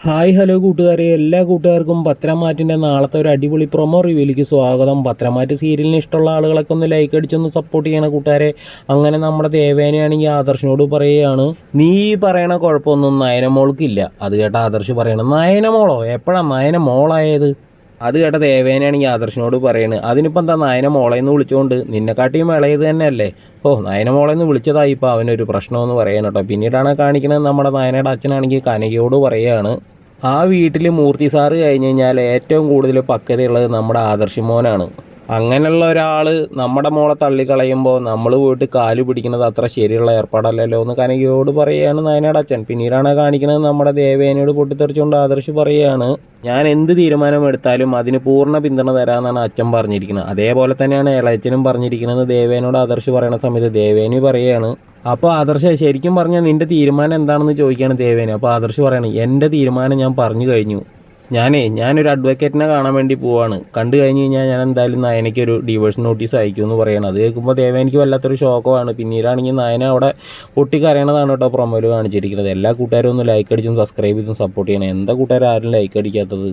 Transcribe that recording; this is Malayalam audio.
ഹായ് ഹലോ കൂട്ടുകാരെ, എല്ലാ കൂട്ടുകാർക്കും പത്രമാറ്റിൻ്റെ നാളത്തെ ഒരു അടിപൊളി പ്രൊമോ റിവ്യൂയിലേക്ക് സ്വാഗതം. പത്രമാറ്റ് സീരിയലിന് ഇഷ്ടമുള്ള ആളുകളൊക്കെ ഒന്ന് ലൈക്ക് അടിച്ചൊന്ന് സപ്പോർട്ട് ചെയ്യണം കൂട്ടുകാരെ. അങ്ങനെ നമ്മുടെ ദേവേനയാണെങ്കിൽ ആദർശിനോട് പറയുകയാണ്, നീ പറയണ കുഴപ്പമൊന്നും നയനമോൾക്കില്ല. അത് കേട്ട ആദർശ് പറയണം, നയനമോളോ? എപ്പോഴാണ് നയനമോളായത്? അത് കേട്ട ദേവേനയാണെങ്കിൽ ആദർശിനോട് പറയണ്, അതിനിപ്പോൾ എന്താ നയന മോളേന്ന് വിളിച്ചുകൊണ്ട് നിന്നെക്കാട്ടിയും ഇളയത് തന്നെയല്ലേ? നയന മോളേന്ന് വിളിച്ചതായി ഇപ്പോൾ അവനൊരു പ്രശ്നമെന്ന് പറയണം കേട്ടോ. പിന്നീടാണ് കാണിക്കുന്നത്, നമ്മുടെ നയനയുടെ അച്ഛനാണെങ്കിൽ കനകയോട് പറയുകയാണ്, ആ വീട്ടിൽ മൂർത്തി സാറ് കഴിഞ്ഞ് കഴിഞ്ഞാൽ ഏറ്റവും കൂടുതൽ പക്വതയുള്ളത് നമ്മുടെ ആദർശ് മോനാണ്. അങ്ങനെയുള്ള ഒരാൾ നമ്മുടെ മോളെ തള്ളിക്കളയുമ്പോൾ നമ്മൾ പോയിട്ട് കാല് പിടിക്കുന്നത് അത്ര ശരിയുള്ള ഏർപ്പാടല്ലല്ലോ എന്ന് കനകയോട് പറയുകയാണ് നയനയുടെ അച്ഛൻ. പിന്നീടാണ് കാണിക്കുന്നത്, നമ്മുടെ ദേവേനയോട് പൊട്ടിത്തെറിച്ചുകൊണ്ട് ആദർശ് പറയുകയാണ്, ഞാൻ എന്ത് തീരുമാനമെടുത്താലും അതിന് പൂർണ്ണ പിന്തുണ തരാമെന്നാണ് അച്ഛൻ പറഞ്ഞിരിക്കുന്നത്. അതേപോലെ തന്നെയാണ് ഇളയച്ചനും പറഞ്ഞിരിക്കുന്നത്. ദേവേനോട് ആദർശ് പറയുന്ന സമയത്ത് ദേവേനി പറയുകയാണ്, അപ്പോൾ ആദർശ് ശരിക്കും പറഞ്ഞാൽ നിൻ്റെ തീരുമാനം എന്താണെന്ന് ചോദിക്കുകയാണ് ദേവേനി. അപ്പോൾ ആദർശ് പറയണം, എൻ്റെ തീരുമാനം ഞാൻ പറഞ്ഞു കഴിഞ്ഞു. ഞാനൊരു അഡ്വക്കേറ്റിനെ കാണാൻ വേണ്ടി പോവാണ്. കണ്ടു കഴിഞ്ഞ് കഴിഞ്ഞാൽ ഞാൻ എന്തായാലും നയനയ്ക്കൊരു ഡിവോഴ്സ് നോട്ടീസ് അയക്കുമെന്ന് പറയണം. അത് കേൾക്കുമ്പോൾ ദേവേനിക്ക് വല്ലാത്തൊരു ഷോക്കമാണ്. പിന്നീടാണെങ്കിൽ നയന അവിടെ പൊട്ടിക്കരയണതാണ് കേട്ടോ പ്രൊമോയിൽ കാണിച്ചിരിക്കുന്നത്. എല്ലാ കൂട്ടുകാരും ഒന്ന് ലൈക്ക് അടിച്ചും സബ്സ്ക്രൈബ് ചെയ്തും സപ്പോർട്ട് ചെയ്യണം. എന്താ കൂട്ടുകാർ ആരും ലൈക്ക് അടിക്കാത്തത്?